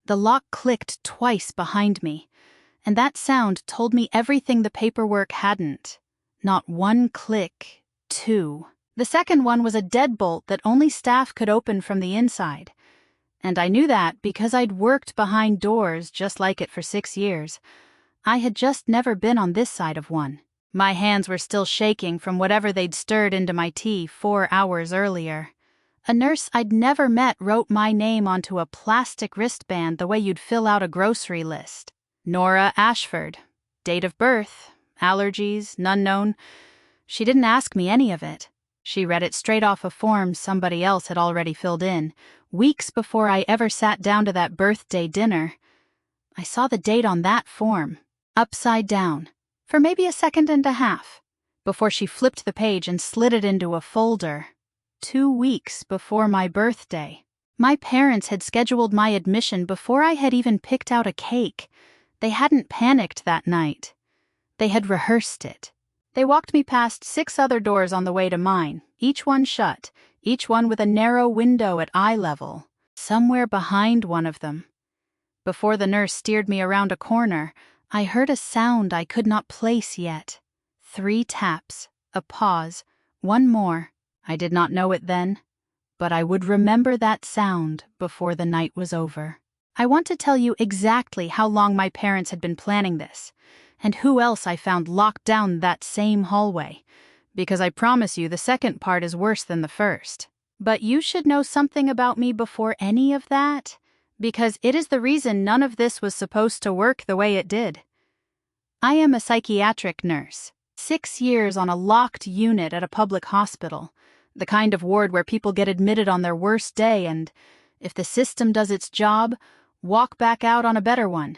The lock clicked twice behind me, and that sound told me everything the paperwork hadn't. Not one click, two. The second one was a deadbolt that only staff could open from the inside. And I knew that because I'd worked behind doors just like it for 6 years. I had just never been on this side of one. My hands were still shaking from whatever they'd stirred into my tea 4 hours earlier. A nurse I'd never met wrote my name onto a plastic wristband the way you'd fill out a grocery list. Nora Ashford. Date of birth, allergies, none known. She didn't ask me any of it. She read it straight off a form somebody else had already filled in, weeks before I ever sat down to that birthday dinner. I saw the date on that form, upside down, for maybe a second and a half, before she flipped the page and slid it into a folder. 2 weeks before my birthday. My parents had scheduled my admission before I had even picked out a cake. They hadn't panicked that night. They had rehearsed it. They walked me past 6 other doors on the way to mine, each one shut, each one with a narrow window at eye level, somewhere behind one of them. Before the nurse steered me around a corner, I heard a sound I could not place yet. 3 taps, a pause, one more. I did not know it then, but I would remember that sound before the night was over. I want to tell you exactly how long my parents had been planning this, and who else I found locked down that same hallway, because I promise you the second part is worse than the first. But you should know something about me before any of that, because it is the reason none of this was supposed to work the way it did. I am a psychiatric nurse, 6 years on a locked unit at a public hospital, the kind of ward where people get admitted on their worst day and, if the system does its job, walk back out on a better one.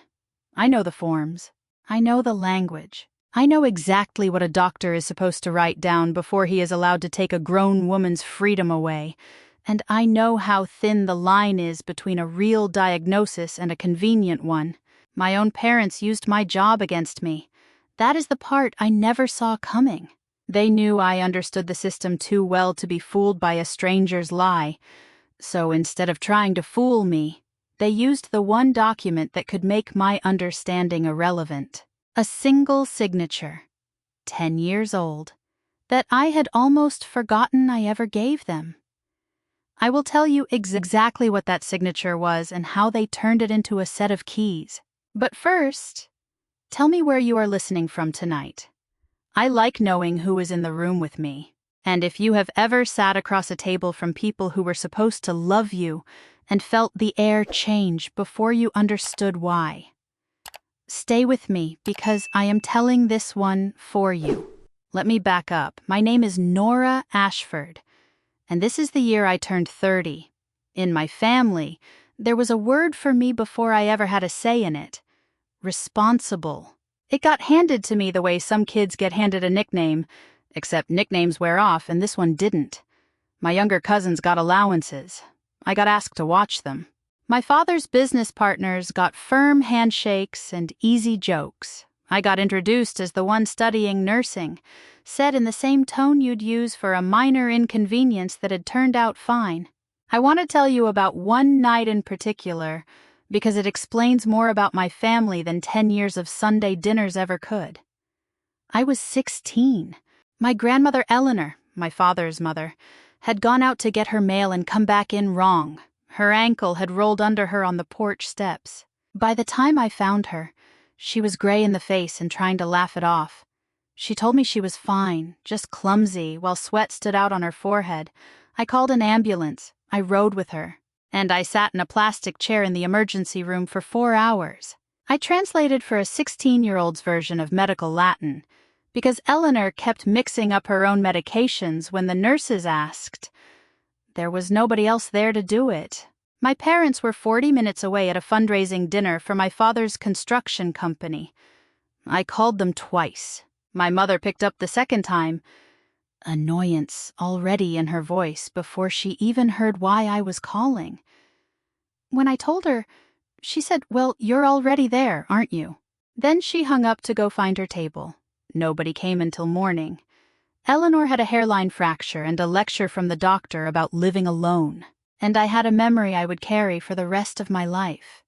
I know the forms. I know the language. I know exactly what a doctor is supposed to write down before he is allowed to take a grown woman's freedom away, and I know how thin the line is between a real diagnosis and a convenient one. My own parents used my job against me. That is the part I never saw coming. They knew I understood the system too well to be fooled by a stranger's lie, so instead of trying to fool me, they used the one document that could make my understanding irrelevant. A single signature, 10 years old, that I had almost forgotten I ever gave them. I will tell you exactly what that signature was and how they turned it into a set of keys. But first, tell me where you are listening from tonight. I like knowing who is in the room with me. And if you have ever sat across a table from people who were supposed to love you and felt the air change before you understood why. Stay with me because I am telling this one for you. Let me back up. My name is Nora Ashford, and this is the year I turned 30. In my family, there was a word for me before I ever had a say in it. Responsible. It got handed to me the way some kids get handed a nickname, except nicknames wear off and this one didn't. My younger cousins got allowances. I got asked to watch them. My father's business partners got firm handshakes and easy jokes. I got introduced as the one studying nursing, said in the same tone you'd use for a minor inconvenience that had turned out fine. I want to tell you about one night in particular, because it explains more about my family than 10 years of Sunday dinners ever could. I was 16. My grandmother Eleanor, my father's mother, had gone out to get her mail and come back in wrong. Her ankle had rolled under her on the porch steps. By the time I found her, she was gray in the face and trying to laugh it off. She told me she was fine, just clumsy, while sweat stood out on her forehead. I called an ambulance. I rode with her. And I sat in a plastic chair in the emergency room for 4 hours. I translated for a 16-year-old's version of medical Latin, because Eleanor kept mixing up her own medications when the nurses asked. There was nobody else there to do it. My parents were 40 minutes away at a fundraising dinner for my father's construction company. I called them twice. My mother picked up the second time, annoyance already in her voice before she even heard why I was calling. When I told her, she said, "Well, you're already there, aren't you?" Then she hung up to go find her table. Nobody came until morning. Eleanor had a hairline fracture and a lecture from the doctor about living alone, and I had a memory I would carry for the rest of my life.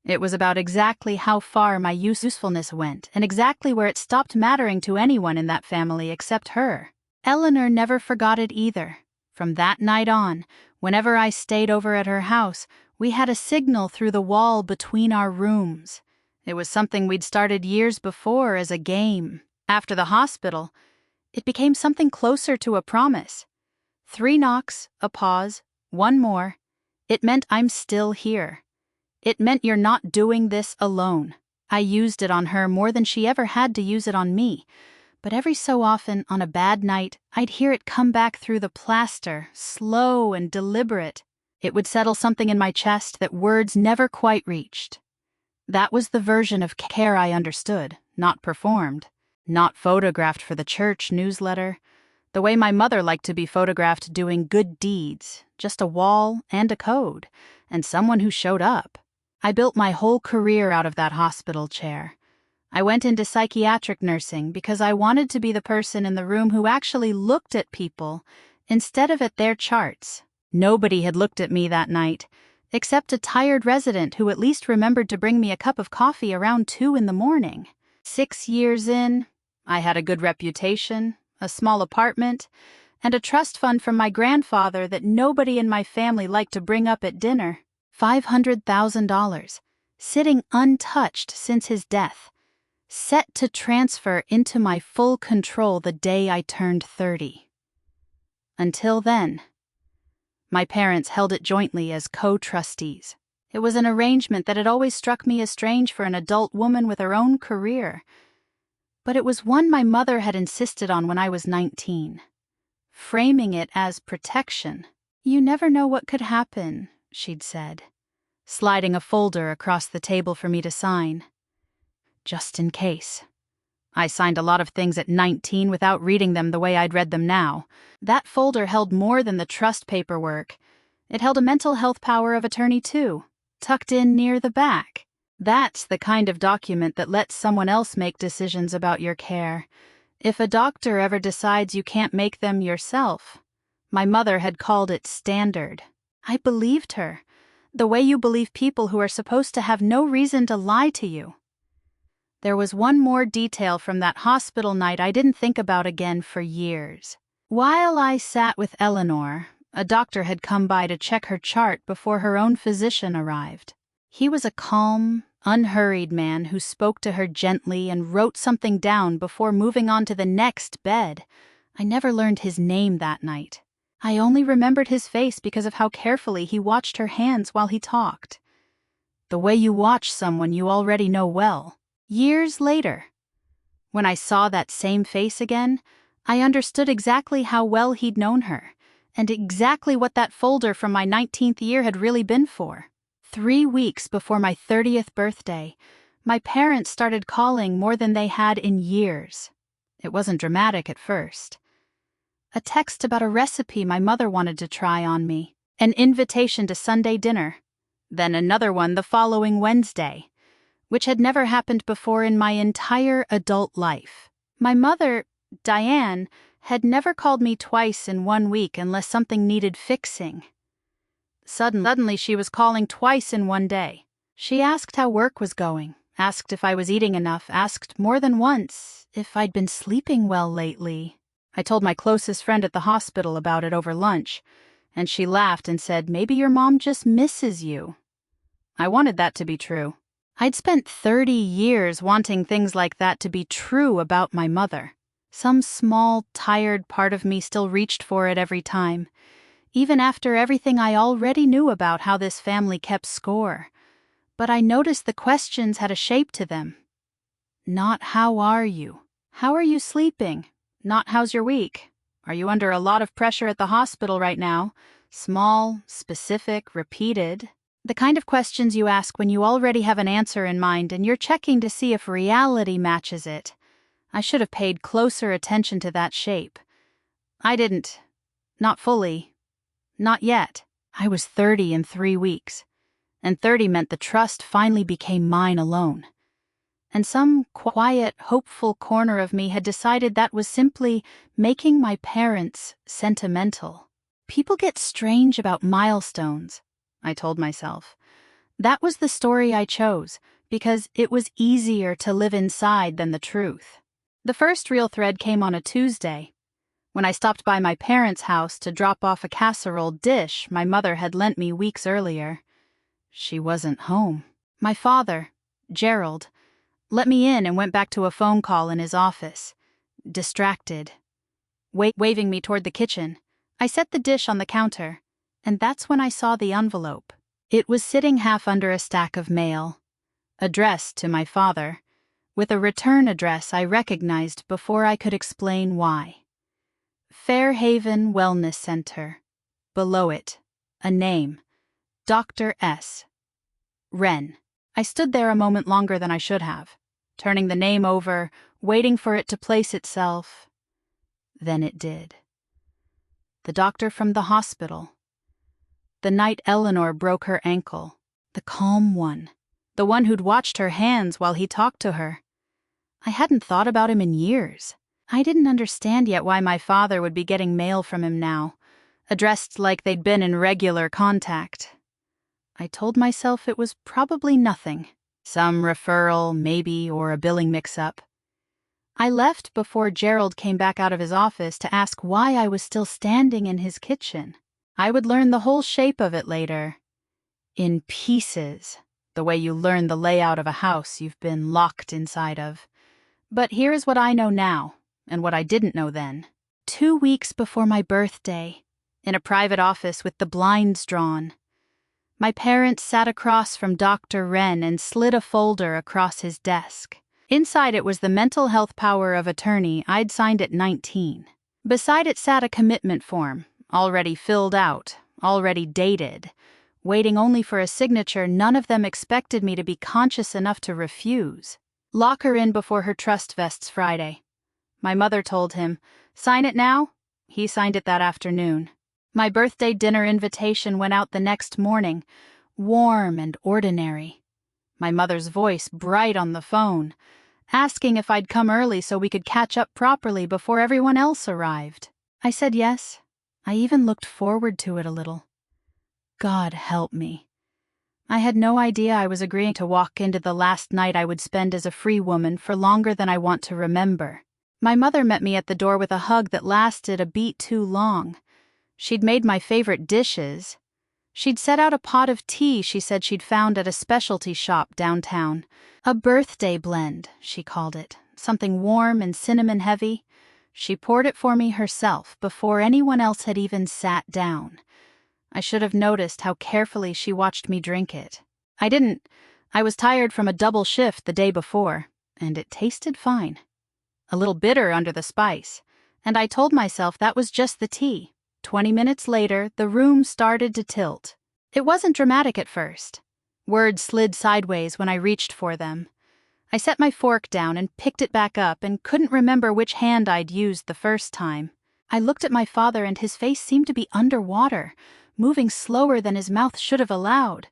It was about exactly how far my usefulness went and exactly where it stopped mattering to anyone in that family except her. Eleanor never forgot it either. From that night on, whenever I stayed over at her house, we had a signal through the wall between our rooms. It was something we'd started years before as a game. After the hospital, it became something closer to a promise. 3 knocks, a pause, 1 more. It meant I'm still here. It meant you're not doing this alone. I used it on her more than she ever had to use it on me, but every so often, on a bad night, I'd hear it come back through the plaster, slow and deliberate. It would settle something in my chest that words never quite reached. That was the version of care I understood, not performed, not photographed for the church newsletter, the way my mother liked to be photographed doing good deeds, just a wall and a code, and someone who showed up. I built my whole career out of that hospital chair. I went into psychiatric nursing because I wanted to be the person in the room who actually looked at people instead of at their charts. Nobody had looked at me that night, except a tired resident who at least remembered to bring me a cup of coffee around 2 in the morning. 6 years in, I had a good reputation, a small apartment, and a trust fund from my grandfather that nobody in my family liked to bring up at dinner. $500,000, sitting untouched since his death, set to transfer into my full control the day I turned 30. Until then, my parents held it jointly as co-trustees. It was an arrangement that had always struck me as strange for an adult woman with her own career. But it was one my mother had insisted on when I was 19, framing it as protection. "You never know what could happen," she'd said, sliding a folder across the table for me to sign. Just in case. I signed a lot of things at 19 without reading them the way I'd read them now. That folder held more than the trust paperwork. It held a mental health power of attorney too, tucked in near the back. That's the kind of document that lets someone else make decisions about your care, if a doctor ever decides you can't make them yourself. My mother had called it standard. I believed her, the way you believe people who are supposed to have no reason to lie to you. There was one more detail from that hospital night I didn't think about again for years. While I sat with Eleanor, a doctor had come by to check her chart before her own physician arrived. He was a calm, unhurried man who spoke to her gently and wrote something down before moving on to the next bed. I never learned his name that night. I only remembered his face because of how carefully he watched her hands while he talked. The way you watch someone you already know well. Years later, when I saw that same face again, I understood exactly how well he'd known her, and exactly what that folder from my 19th year had really been for. 3 weeks before my 30th birthday, my parents started calling more than they had in years. It wasn't dramatic at first. A text about a recipe my mother wanted to try on me, an invitation to Sunday dinner, then another one the following Wednesday, which had never happened before in my entire adult life. My mother, Diane, had never called me twice in 1 week unless something needed fixing. Suddenly she was calling twice in 1 day. She asked how work was going, asked if I was eating enough, asked more than once if I'd been sleeping well lately. I told my closest friend at the hospital about it over lunch, and she laughed and said, "Maybe your mom just misses you." I wanted that to be true. I'd spent 30 years wanting things like that to be true about my mother. Some small, tired part of me still reached for it every time, even after everything I already knew about how this family kept score. But I noticed the questions had a shape to them. Not "how are you?" "How are you sleeping?" Not "how's your week?" "Are you under a lot of pressure at the hospital right now?" Small, specific, repeated. The kind of questions you ask when you already have an answer in mind and you're checking to see if reality matches it. I should have paid closer attention to that shape. I didn't. Not fully. Not yet. I was 30 in 3 weeks. And 30 meant the trust finally became mine alone. And some quiet, hopeful corner of me had decided that was simply making my parents sentimental. People get strange about milestones, I told myself. That was the story I chose, because it was easier to live inside than the truth. The first real thread came on a Tuesday, when I stopped by my parents' house to drop off a casserole dish my mother had lent me weeks earlier. She wasn't home. My father, Gerald, let me in and went back to a phone call in his office, distracted. Waving me toward the kitchen, I set the dish on the counter, and that's when I saw the envelope. It was sitting half under a stack of mail, addressed to my father, with a return address I recognized before I could explain why. Fairhaven Wellness Center. Below it, a name, Dr. S. Wren. I stood there a moment longer than I should have, turning the name over, waiting for it to place itself. Then it did. The doctor from the hospital. The night Eleanor broke her ankle. The calm one. The one who'd watched her hands while he talked to her. I hadn't thought about him in years. I didn't understand yet why my father would be getting mail from him now, addressed like they'd been in regular contact. I told myself it was probably nothing. Some referral, maybe, or a billing mix-up. I left before Gerald came back out of his office to ask why I was still standing in his kitchen. I would learn the whole shape of it later. In pieces, the way you learn the layout of a house you've been locked inside of. But here's what I know now, and what I didn't know then. 2 weeks before my birthday, in a private office with the blinds drawn, my parents sat across from Dr. Wren and slid a folder across his desk. Inside it was the mental health power of attorney I'd signed at 19. Beside it sat a commitment form, already filled out, already dated, waiting only for a signature none of them expected me to be conscious enough to refuse. Lock her in before her trust vests Friday. My mother told him, sign it now? He signed it that afternoon. My birthday dinner invitation went out the next morning, warm and ordinary. My mother's voice bright on the phone, asking if I'd come early so we could catch up properly before everyone else arrived. I said yes. I even looked forward to it a little. God help me. I had no idea I was agreeing to walk into the last night I would spend as a free woman for longer than I want to remember. My mother met me at the door with a hug that lasted a beat too long. She'd made my favorite dishes. She'd set out a pot of tea she said she'd found at a specialty shop downtown. A birthday blend, she called it, something warm and cinnamon-heavy. She poured it for me herself before anyone else had even sat down. I should have noticed how carefully she watched me drink it. I didn't. I was tired from a double shift the day before, and it tasted fine. A little bitter under the spice, and I told myself that was just the tea. 20 minutes later, the room started to tilt. It wasn't dramatic at first. Words slid sideways when I reached for them. I set my fork down and picked it back up and couldn't remember which hand I'd used the first time. I looked at my father and his face seemed to be underwater, moving slower than his mouth should have allowed.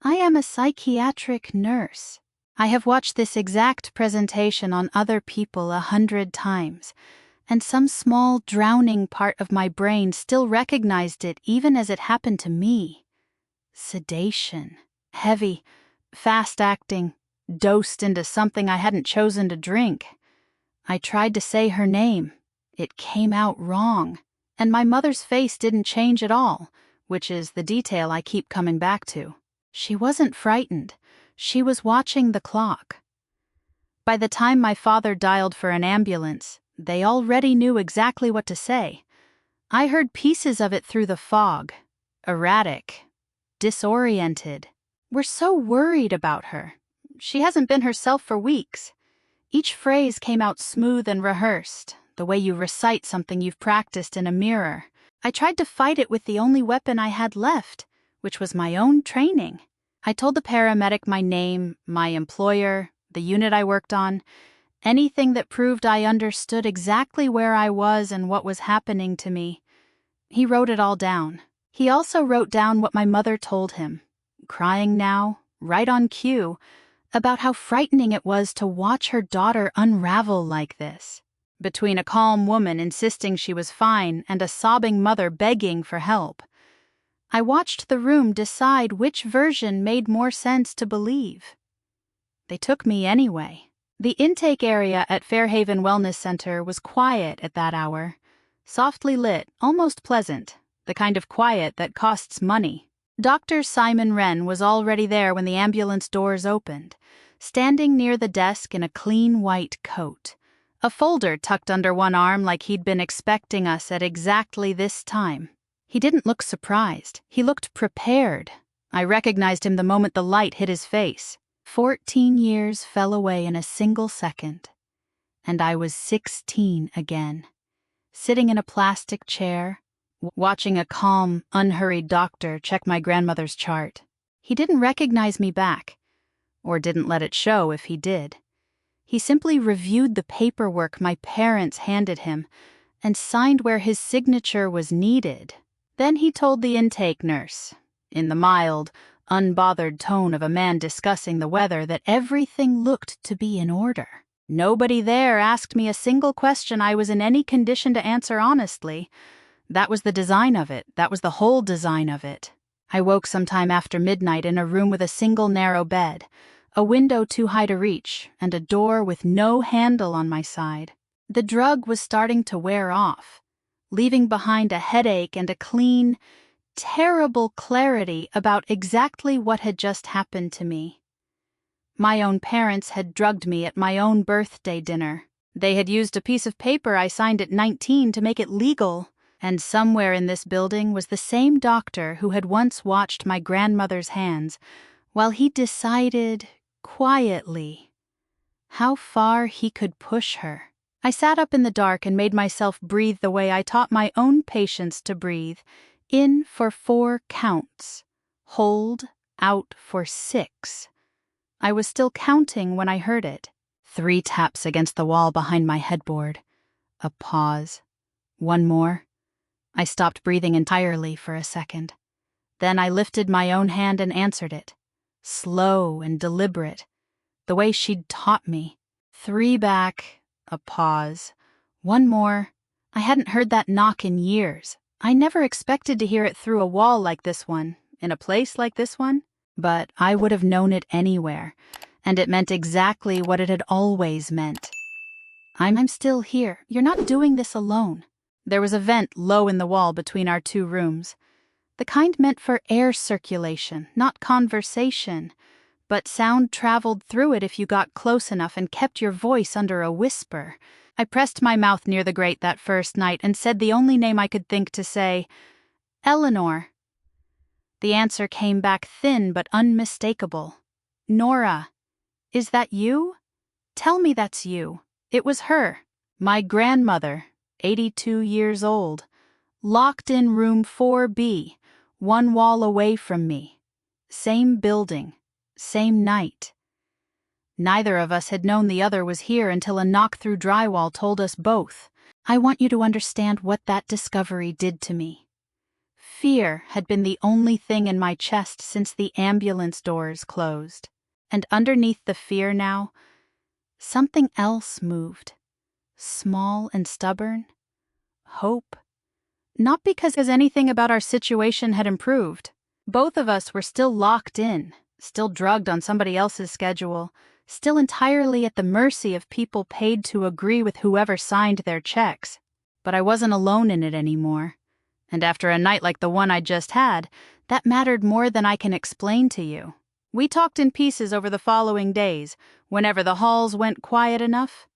I am a psychiatric nurse. I have watched this exact presentation on other people 100 times, and some small drowning part of my brain still recognized it even as it happened to me. Sedation. Heavy, fast-acting, dosed into something I hadn't chosen to drink. I tried to say her name. It came out wrong, and my mother's face didn't change at all, which is the detail I keep coming back to. She wasn't frightened. She was watching the clock. By the time my father dialed for an ambulance, they already knew exactly what to say. I heard pieces of it through the fog. Erratic. Disoriented. We're so worried about her. She hasn't been herself for weeks. Each phrase came out smooth and rehearsed, the way you recite something you've practiced in a mirror. I tried to fight it with the only weapon I had left, which was my own training. I told the paramedic my name, my employer, the unit I worked on, anything that proved I understood exactly where I was and what was happening to me. He wrote it all down. He also wrote down what my mother told him, crying now, right on cue, about how frightening it was to watch her daughter unravel like this, between a calm woman insisting she was fine and a sobbing mother begging for help. I watched the room decide which version made more sense to believe. They took me anyway. The intake area at Fairhaven Wellness Center was quiet at that hour. Softly lit, almost pleasant, the kind of quiet that costs money. Dr. Simon Wren was already there when the ambulance doors opened, standing near the desk in a clean white coat, a folder tucked under one arm like he'd been expecting us at exactly this time. He didn't look surprised. He looked prepared. I recognized him the moment the light hit his face. 14 years fell away in a single second, and I was 16 again, sitting in a plastic chair, watching a calm, unhurried doctor check my grandmother's chart. He didn't recognize me back, or didn't let it show if he did. He simply reviewed the paperwork my parents handed him and signed where his signature was needed. Then he told the intake nurse, in the mild, unbothered tone of a man discussing the weather, that everything looked to be in order. Nobody there asked me a single question I was in any condition to answer honestly. That was the design of it. That was the whole design of it. I woke sometime after midnight in a room with a single narrow bed, a window too high to reach, and a door with no handle on my side. The drug was starting to wear off, leaving behind a headache and a clean, terrible clarity about exactly what had just happened to me. My own parents had drugged me at my own birthday dinner. They had used a piece of paper I signed at 19 to make it legal. And somewhere in this building was the same doctor who had once watched my grandmother's hands while he decided, quietly, how far he could push her. I sat up in the dark and made myself breathe the way I taught my own patients to breathe. In for 4 counts. Hold, out for 6. I was still counting when I heard it. 3 taps against the wall behind my headboard. A pause. 1 more. I stopped breathing entirely for a second. Then I lifted my own hand and answered it, slow and deliberate, the way she'd taught me. 3 back, a pause. 1 more. I hadn't heard that knock in years. I never expected to hear it through a wall like this one, in a place like this one, but I would have known it anywhere, and it meant exactly what it had always meant. I'm still here. You're not doing this alone. There was a vent low in the wall between our 2 rooms, the kind meant for air circulation, not conversation, but sound traveled through it if you got close enough and kept your voice under a whisper. I pressed my mouth near the grate that first night and said the only name I could think to say, Eleanor. The answer came back thin but unmistakable. Nora, is that you? Tell me that's you. It was her, my grandmother, 82 years old, locked in room 4B, 1 wall away from me. Same building, same night. Neither of us had known the other was here until a knock through drywall told us both. I want you to understand what that discovery did to me. Fear had been the only thing in my chest since the ambulance doors closed. And underneath the fear now, something else moved. Small and stubborn. Hope. Not because anything about our situation had improved. Both of us were still locked in, still drugged on somebody else's schedule, still entirely at the mercy of people paid to agree with whoever signed their checks. But I wasn't alone in it anymore. And after a night like the one I just had, that mattered more than I can explain to you. We talked in pieces over the following days, whenever the halls went quiet enough.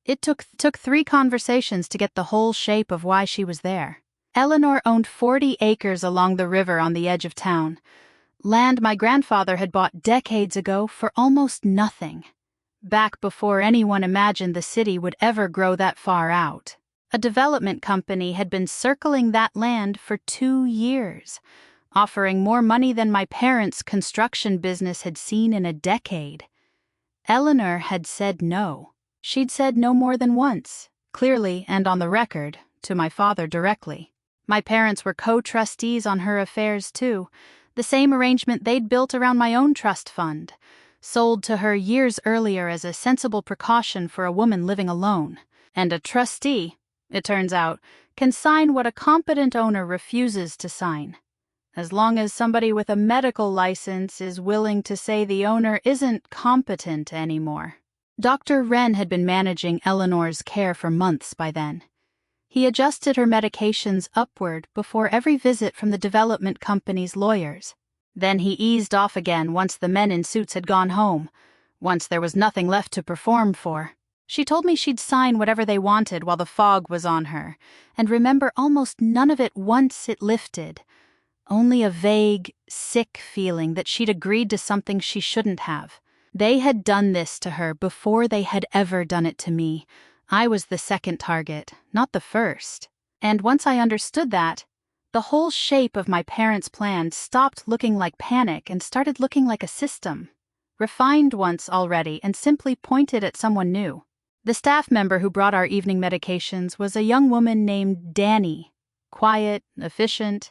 It took 3 conversations to get the whole shape of why she was there. Eleanor owned 40 acres along the river on the edge of town, land my grandfather had bought decades ago for almost nothing, back before anyone imagined the city would ever grow that far out. A development company had been circling that land for 2 years, offering more money than my parents' construction business had seen in a decade. Eleanor had said no. She'd said no more than once, clearly and on the record, to my father directly. My parents were co-trustees on her affairs too, the same arrangement they'd built around my own trust fund, sold to her years earlier as a sensible precaution for a woman living alone. And a trustee, it turns out, can sign what a competent owner refuses to sign. as long as somebody with a medical license is willing to say the owner isn't competent anymore. Dr. Wren had been managing Eleanor's care for months by then. He adjusted her medications upward before every visit from the development company's lawyers. Then he eased off again once the men in suits had gone home, once there was nothing left to perform for. She told me she'd sign whatever they wanted while the fog was on her, and remember almost none of it once it lifted. Only a vague, sick feeling that she'd agreed to something she shouldn't have. They had done this to her before they had ever done it to me. I was the second target, not the first. And once I understood that, the whole shape of my parents' plan stopped looking like panic and started looking like a system. Refined once already and simply pointed at someone new. The staff member who brought our evening medications was a young woman named Danny. Quiet, efficient,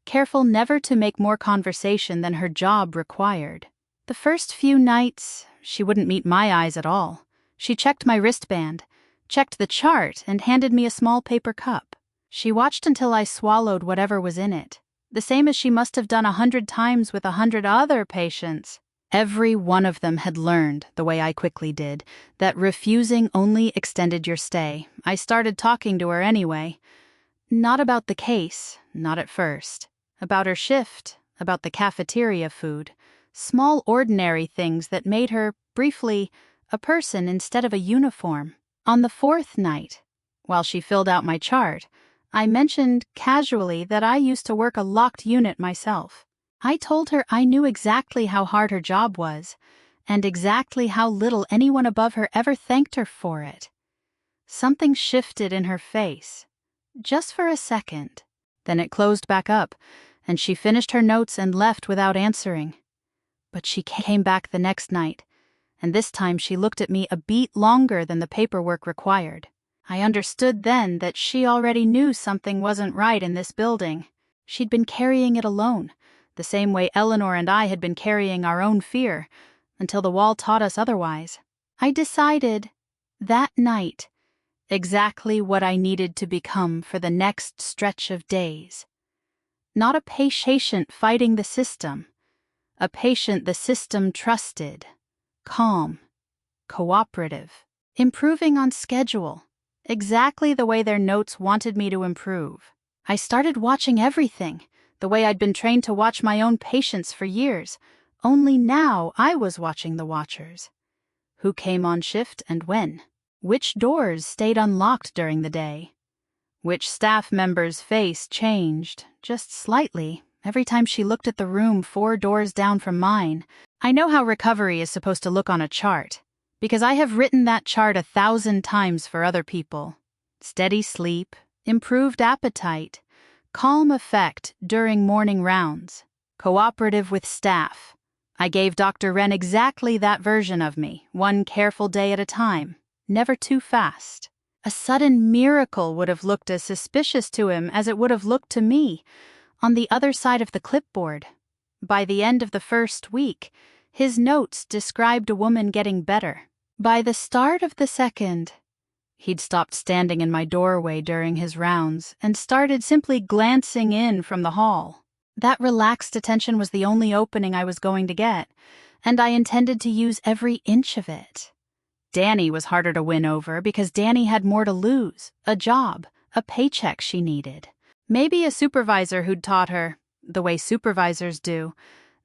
careful never to make more conversation than her job required. The first few nights, she wouldn't meet my eyes at all. She checked my wristband, checked the chart, and handed me a small paper cup. She watched until I swallowed whatever was in it, the same as she must have done 100 times with 100 other patients. Every one of them had learned, the way I quickly did, that refusing only extended your stay. I started talking to her anyway. Not about the case, not at first. About her shift, about the cafeteria food. Small ordinary things that made her, briefly, a person instead of a uniform. On the 4th night, while she filled out my chart, I mentioned casually that I used to work a locked unit myself. I told her I knew exactly how hard her job was, and exactly how little anyone above her ever thanked her for it. Something shifted in her face, just for a second. Then it closed back up, and she finished her notes and left without answering. But she came back the next night, and this time she looked at me a beat longer than the paperwork required. I understood then that she already knew something wasn't right in this building. She'd been carrying it alone, the same way Eleanor and I had been carrying our own fear, until the wall taught us otherwise. I decided, that night, exactly what I needed to become for the next stretch of days. Not a patient fighting the system. A patient the system trusted. Calm. Cooperative. Improving on schedule. Exactly the way their notes wanted me to improve. I started watching everything, the way I'd been trained to watch my own patients for years. Only now I was watching the watchers. Who came on shift and when? Which doors stayed unlocked during the day? Which staff member's face changed, just slightly, every time she looked at the room 4 doors down from mine? I know how recovery is supposed to look on a chart, because I have written that chart 1,000 times for other people. Steady sleep, improved appetite, calm effect during morning rounds, cooperative with staff. I gave Dr. Wren exactly that version of me, one careful day at a time, never too fast. A sudden miracle would have looked as suspicious to him as it would have looked to me, on the other side of the clipboard. By the end of the first week, his notes described a woman getting better. By the start of the second, he'd stopped standing in my doorway during his rounds and started simply glancing in from the hall. That relaxed attention was the only opening I was going to get, and I intended to use every inch of it. Danny was harder to win over because Danny had more to lose, a job, a paycheck she needed. Maybe a supervisor who'd taught her, the way supervisors do,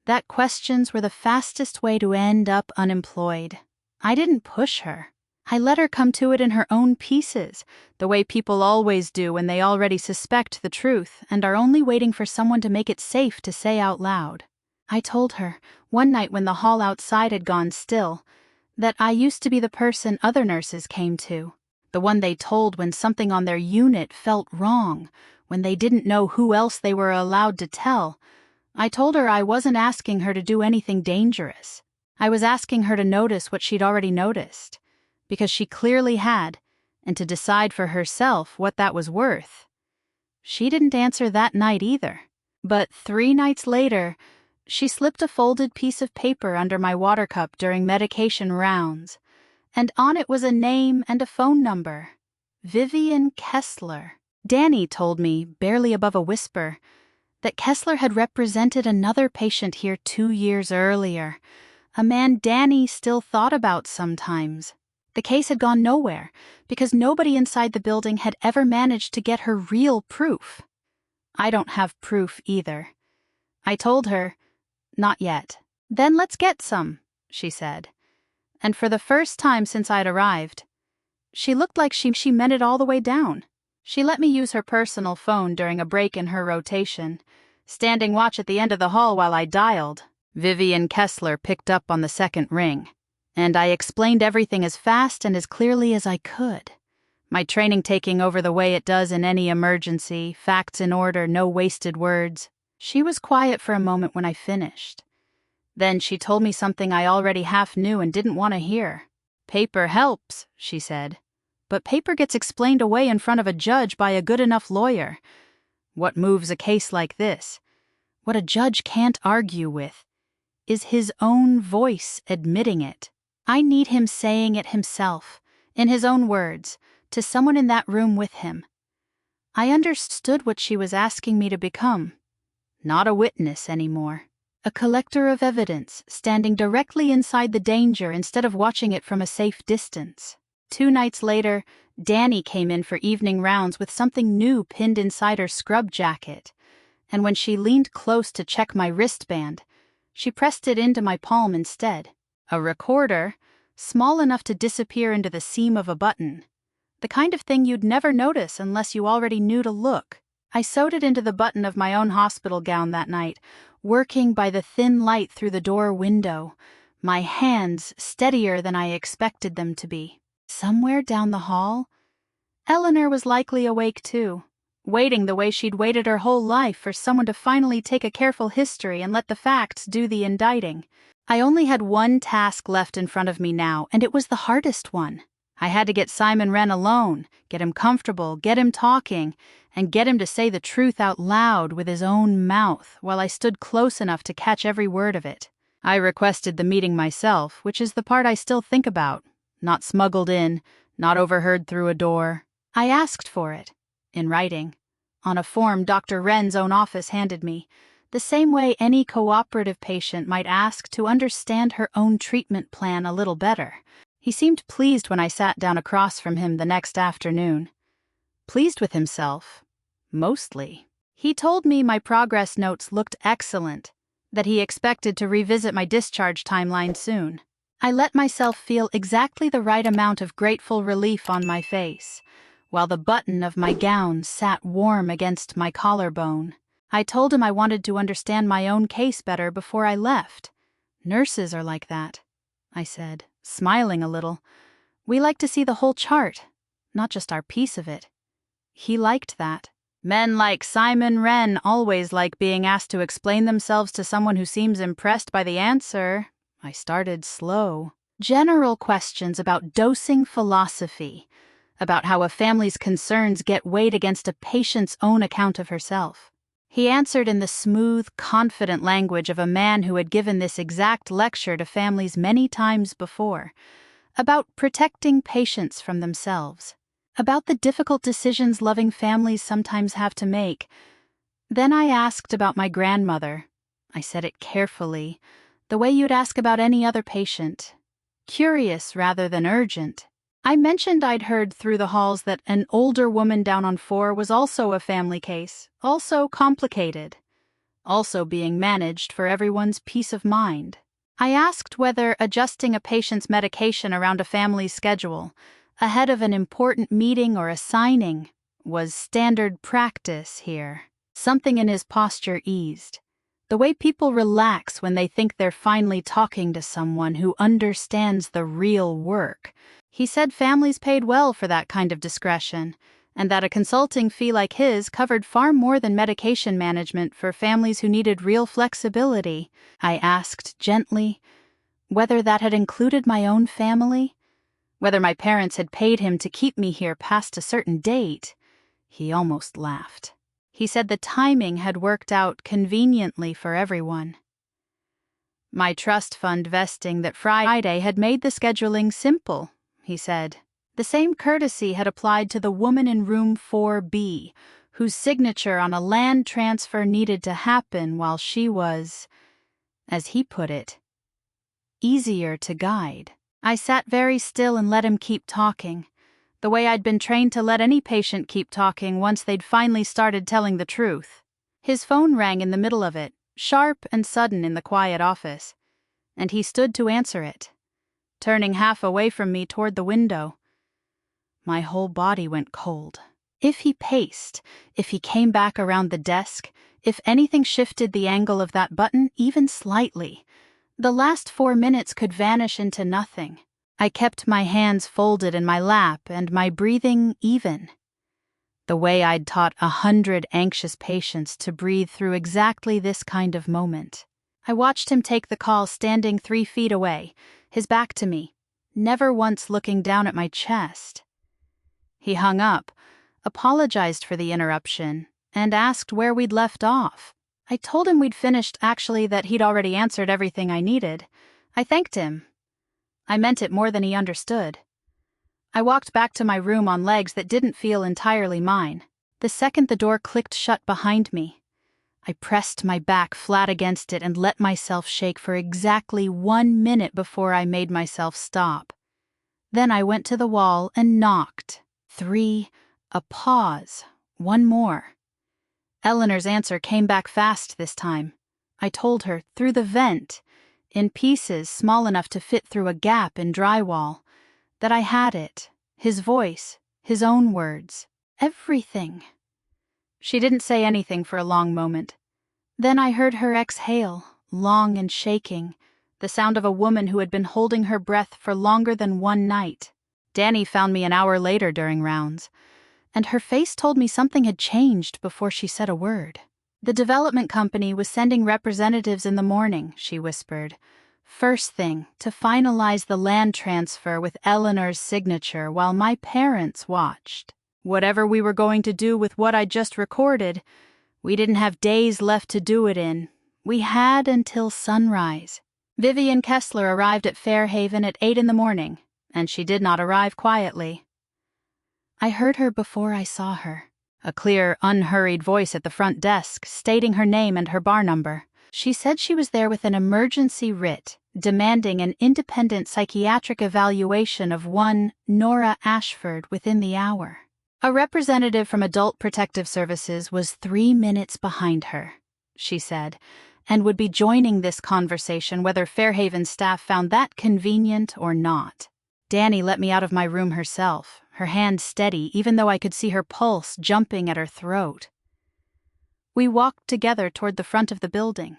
that questions were the fastest way to end up unemployed. I didn't push her. I let her come to it in her own pieces, the way people always do when they already suspect the truth and are only waiting for someone to make it safe to say out loud. I told her, one night when the hall outside had gone still, that I used to be the person other nurses came to, the one they told when something on their unit felt wrong, when they didn't know who else they were allowed to tell. I told her I wasn't asking her to do anything dangerous. I was asking her to notice what she'd already noticed, because she clearly had, and to decide for herself what that was worth. She didn't answer that night either, but 3 nights later, she slipped a folded piece of paper under my water cup during medication rounds, and on it was a name and a phone number. Vivian Kessler. Danny told me, barely above a whisper, that Kessler had represented another patient here 2 years earlier, a man Danny still thought about sometimes. The case had gone nowhere because nobody inside the building had ever managed to get her real proof. I don't have proof either. I told her, not yet. Then let's get some, she said. And for the first time since I'd arrived, she looked like she meant it all the way down. She let me use her personal phone during a break in her rotation, standing watch at the end of the hall while I dialed. Vivian Kessler picked up on the second ring, and I explained everything as fast and as clearly as I could. My training taking over the way it does in any emergency, facts in order, no wasted words. She was quiet for a moment when I finished. Then she told me something I already half knew and didn't want to hear. Paper helps, she said. But paper gets explained away in front of a judge by a good enough lawyer. What moves a case like this, what a judge can't argue with, is his own voice admitting it. I need him saying it himself, in his own words, to someone in that room with him. I understood what she was asking me to become. Not a witness anymore. A collector of evidence, standing directly inside the danger instead of watching it from a safe distance. 2 nights later, Danny came in for evening rounds with something new pinned inside her scrub jacket, and when she leaned close to check my wristband, she pressed it into my palm instead. A recorder, small enough to disappear into the seam of a button. The kind of thing you'd never notice unless you already knew to look. I sewed it into the button of my own hospital gown that night, working by the thin light through the door window, my hands steadier than I expected them to be. Somewhere down the hall, Eleanor was likely awake too, waiting the way she'd waited her whole life for someone to finally take a careful history and let the facts do the indicting. I only had one task left in front of me now, and it was the hardest one. I had to get Simon Wren alone, get him comfortable, get him talking, and get him to say the truth out loud with his own mouth while I stood close enough to catch every word of it. I requested the meeting myself, which is the part I still think about. Not smuggled in, not overheard through a door. I asked for it, in writing, on a form Dr. Wren's own office handed me, the same way any cooperative patient might ask to understand her own treatment plan a little better. He seemed pleased when I sat down across from him the next afternoon. Pleased with himself, mostly. He told me my progress notes looked excellent, that he expected to revisit my discharge timeline soon. I let myself feel exactly the right amount of grateful relief on my face, while the button of my gown sat warm against my collarbone. I told him I wanted to understand my own case better before I left. Nurses are like that, I said, smiling a little. We like to see the whole chart, not just our piece of it. He liked that. Men like Simon Wren always like being asked to explain themselves to someone who seems impressed by the answer. I started slow. General questions about dosing philosophy, about how a family's concerns get weighed against a patient's own account of herself. He answered in the smooth, confident language of a man who had given this exact lecture to families many times before, about protecting patients from themselves, about the difficult decisions loving families sometimes have to make. Then I asked about my grandmother. I said it carefully, the way you'd ask about any other patient, curious rather than urgent. I mentioned I'd heard through the halls that an older woman down on 4 was also a family case, also complicated, also being managed for everyone's peace of mind. I asked whether adjusting a patient's medication around a family's schedule, ahead of an important meeting or a signing, was standard practice here. Something in his posture eased. The way people relax when they think they're finally talking to someone who understands the real work. He said families paid well for that kind of discretion, and that a consulting fee like his covered far more than medication management for families who needed real flexibility. I asked gently whether that had included my own family, whether my parents had paid him to keep me here past a certain date. He almost laughed. He said the timing had worked out conveniently for everyone. My trust fund vesting that Friday had made the scheduling simple, he said. The same courtesy had applied to the woman in room 4B, whose signature on a land transfer needed to happen while she was, as he put it, easier to guide. I sat very still and let him keep talking, the way I'd been trained to let any patient keep talking once they'd finally started telling the truth. His phone rang in the middle of it, sharp and sudden in the quiet office, and he stood to answer it, turning half away from me toward the window. My whole body went cold. If he paced, if he came back around the desk, if anything shifted the angle of that button even slightly, the last 4 minutes could vanish into nothing. I kept my hands folded in my lap and my breathing even, the way I'd taught 100 anxious patients to breathe through exactly this kind of moment. I watched him take the call standing 3 feet away, his back to me, never once looking down at my chest. He hung up, apologized for the interruption, and asked where we'd left off. I told him we'd finished, actually that he'd already answered everything I needed. I thanked him. I meant it more than he understood. I walked back to my room on legs that didn't feel entirely mine. The second the door clicked shut behind me, I pressed my back flat against it and let myself shake for exactly 1 minute before I made myself stop. Then I went to the wall and knocked. 3, a pause, 1 more. Eleanor's answer came back fast this time. I told her, through the vent, in pieces small enough to fit through a gap in drywall, that I had it, his voice, his own words, everything. She didn't say anything for a long moment. Then I heard her exhale, long and shaking, the sound of a woman who had been holding her breath for longer than 1 night. Danny found me an hour later during rounds, and her face told me something had changed before she said a word. The development company was sending representatives in the morning, she whispered. First thing, to finalize the land transfer with Eleanor's signature while my parents watched. Whatever we were going to do with what I'd just recorded, we didn't have days left to do it in. We had until sunrise. Vivian Kessler arrived at Fairhaven at 8 in the morning, and she did not arrive quietly. I heard her before I saw her. A clear, unhurried voice at the front desk, stating her name and her bar number. She said she was there with an emergency writ, demanding an independent psychiatric evaluation of one Nora Ashford within the hour. A representative from Adult Protective Services was 3 minutes behind her, she said, and would be joining this conversation whether Fairhaven staff found that convenient or not. Danny let me out of my room herself, her hand steady even though I could see her pulse jumping at her throat. We walked together toward the front of the building.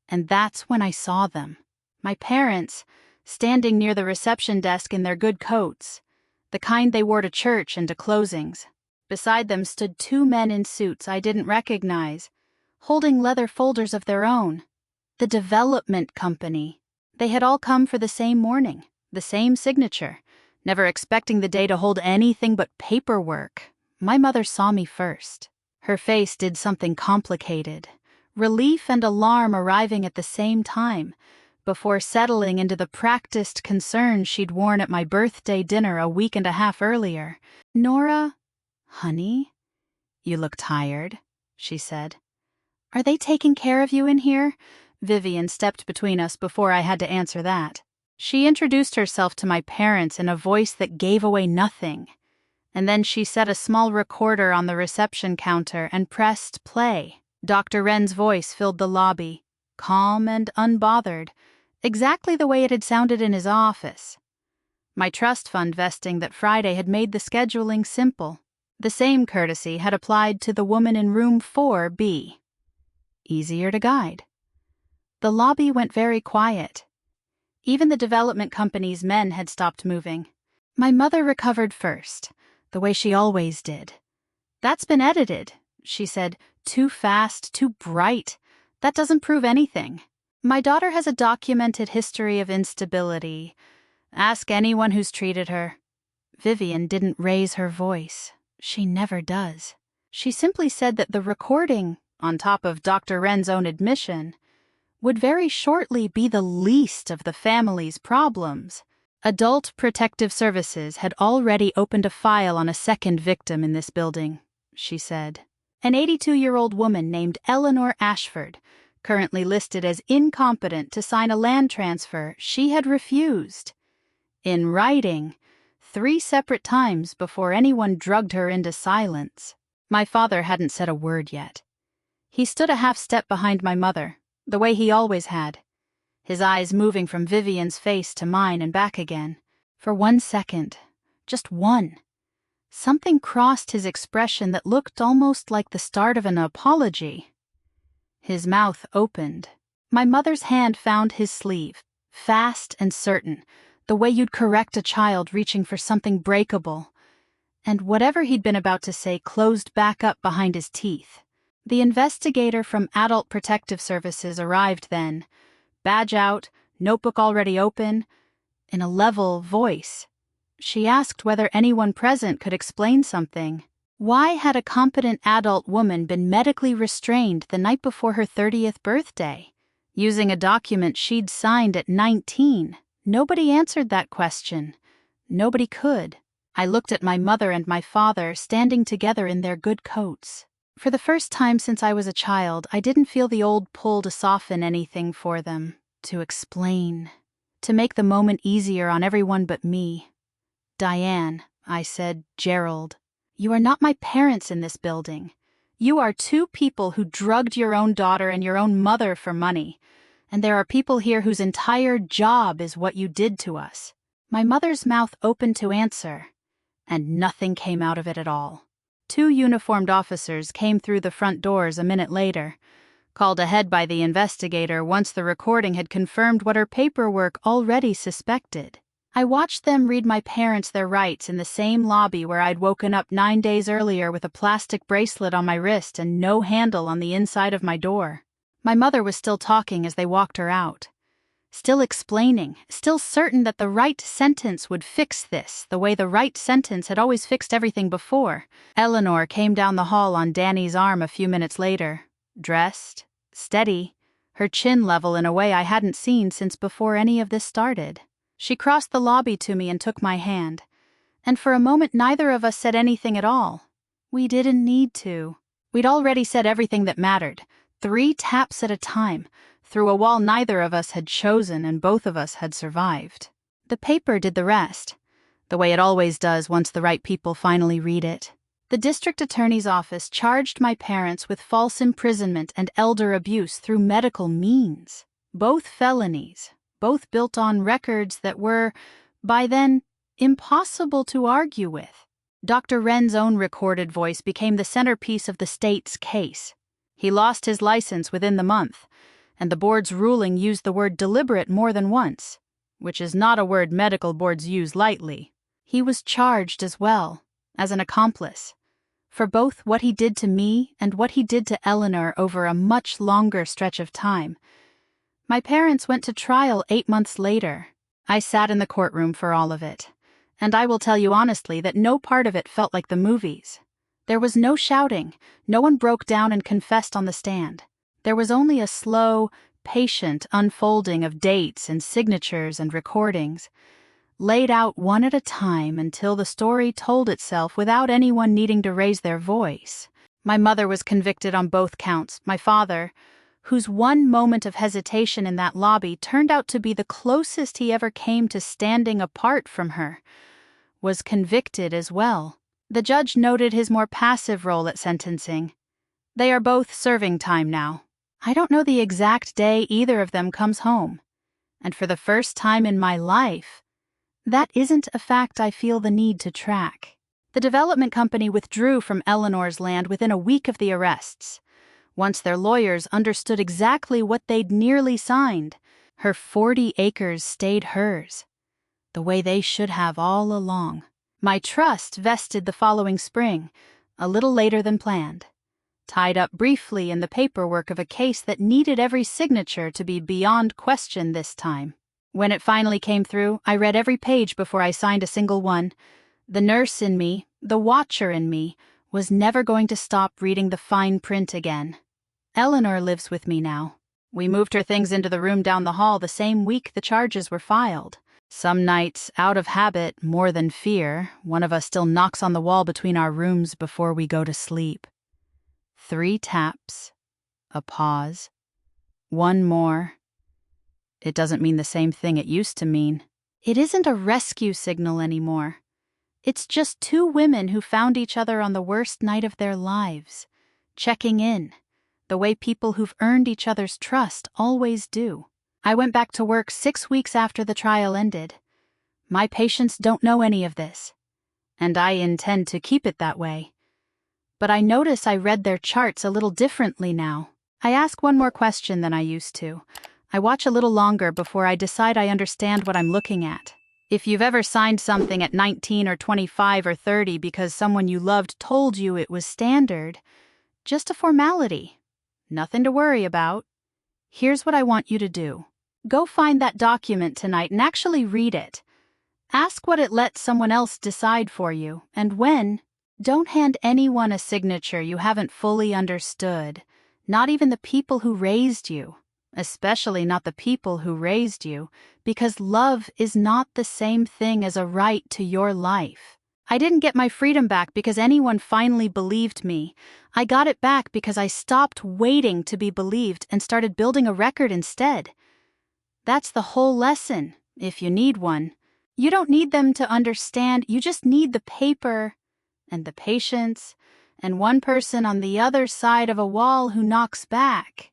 And that's when I saw them. My parents, standing near the reception desk in their good coats, the kind they wore to church and to closings. Beside them stood 2 men in suits I didn't recognize, holding leather folders of their own. The development company. They had all come for the same morning, the same signature, never expecting the day to hold anything but paperwork. My mother saw me first. Her face did something complicated, relief and alarm arriving at the same time, before settling into the practiced concern she'd worn at my birthday dinner a week and a half earlier. "Nora, honey, you look tired," she said. "Are they taking care of you in here?" Vivian stepped between us before I had to answer that. She introduced herself to my parents in a voice that gave away nothing, and then she set a small recorder on the reception counter and pressed play. Dr. Wren's voice filled the lobby, calm and unbothered, exactly the way it had sounded in his office. My trust fund vesting that Friday had made the scheduling simple. The same courtesy had applied to the woman in room 4B. Easier to guide. The lobby went very quiet. Even the development company's men had stopped moving. My mother recovered first, the way she always did. "That's been edited," she said. "Too fast, too bright. That doesn't prove anything. My daughter has a documented history of instability. Ask anyone who's treated her." Vivian didn't raise her voice. She never does. She simply said that the recording, on top of Dr. Wren's own admission, would very shortly be the least of the family's problems. Adult Protective Services had already opened a file on a second victim in this building, she said. An 82-year-old woman named Eleanor Ashford, currently listed as incompetent to sign a land transfer she had refused. In writing, 3 separate times before anyone drugged her into silence. My father hadn't said a word yet. He stood a half step behind my mother, the way he always had, his eyes moving from Vivian's face to mine and back again. For 1 second, just one, something crossed his expression that looked almost like the start of an apology. His mouth opened. My mother's hand found his sleeve, fast and certain, the way you'd correct a child reaching for something breakable. And whatever he'd been about to say closed back up behind his teeth. The investigator from Adult Protective Services arrived then, badge out, notebook already open, in a level voice. She asked whether anyone present could explain something. Why had a competent adult woman been medically restrained the night before her 30th birthday, using a document she'd signed at 19? Nobody answered that question. Nobody could. I looked at my mother and my father standing together in their good coats. For the first time since I was a child, I didn't feel the old pull to soften anything for them, to explain, to make the moment easier on everyone but me. Diane, I said, Gerald, you are not my parents in this building. You are 2 people who drugged your own daughter and your own mother for money. And there are people here whose entire job is what you did to us. My mother's mouth opened to answer, and nothing came out of it at all. 2 uniformed officers came through the front doors a minute later, called ahead by the investigator once the recording had confirmed what her paperwork already suspected. I watched them read my parents their rights in the same lobby where I'd woken up 9 days earlier with a plastic bracelet on my wrist and no handle on the inside of my door. My mother was still talking as they walked her out. Still explaining, still certain that the right sentence would fix this, the way the right sentence had always fixed everything before. Eleanor came down the hall on Danny's arm a few minutes later, dressed, steady, her chin level in a way I hadn't seen since before any of this started. She crossed the lobby to me and took my hand, and for a moment neither of us said anything at all. We didn't need to. We'd already said everything that mattered, 3 taps at a time, through a wall neither of us had chosen and both of us had survived. The paper did the rest, the way it always does once the right people finally read it. The district attorney's office charged my parents with false imprisonment and elder abuse through medical means. Both felonies, both built on records that were, by then, impossible to argue with. Dr. Wren's own recorded voice became the centerpiece of the state's case. He lost his license within the month, and the board's ruling used the word deliberate more than once, which is not a word medical boards use lightly. He was charged as well, as an accomplice, for both what he did to me and what he did to Eleanor over a much longer stretch of time. My parents went to trial 8 months later. I sat in the courtroom for all of it, and I will tell you honestly that no part of it felt like the movies. There was no shouting, no one broke down and confessed on the stand. There was only a slow, patient unfolding of dates and signatures and recordings, laid out one at a time until the story told itself without anyone needing to raise their voice. My mother was convicted on both counts. My father, whose one moment of hesitation in that lobby turned out to be the closest he ever came to standing apart from her, was convicted as well. The judge noted his more passive role at sentencing. They are both serving time now. I don't know the exact day either of them comes home. And for the first time in my life, that isn't a fact I feel the need to track. The development company withdrew from Eleanor's land within a week of the arrests. Once their lawyers understood exactly what they'd nearly signed, her 40 acres stayed hers, the way they should have all along. My trust vested the following spring, a little later than planned, tied up briefly in the paperwork of a case that needed every signature to be beyond question this time. When it finally came through, I read every page before I signed a single one. The nurse in me, the watcher in me, was never going to stop reading the fine print again. Eleanor lives with me now. We moved her things into the room down the hall the same week the charges were filed. Some nights, out of habit more than fear, one of us still knocks on the wall between our rooms before we go to sleep. 3 taps. A pause. 1 more. It doesn't mean the same thing it used to mean. It isn't a rescue signal anymore. It's just 2 women who found each other on the worst night of their lives, checking in, the way people who've earned each other's trust always do. I went back to work 6 weeks after the trial ended. My patients don't know any of this, and I intend to keep it that way. But I notice I read their charts a little differently now. I ask one more question than I used to. I watch a little longer before I decide I understand what I'm looking at. If you've ever signed something at 19 or 25 or 30 because someone you loved told you it was standard, just a formality, nothing to worry about, here's what I want you to do. Go find that document tonight and actually read it. Ask what it lets someone else decide for you, and when. Don't hand anyone a signature you haven't fully understood, not even the people who raised you. Especially not the people who raised you, because love is not the same thing as a right to your life. I didn't get my freedom back because anyone finally believed me. I got it back because I stopped waiting to be believed and started building a record instead. That's the whole lesson, if you need one. You don't need them to understand, you just need the paper and the patience and one person on the other side of a wall who knocks back.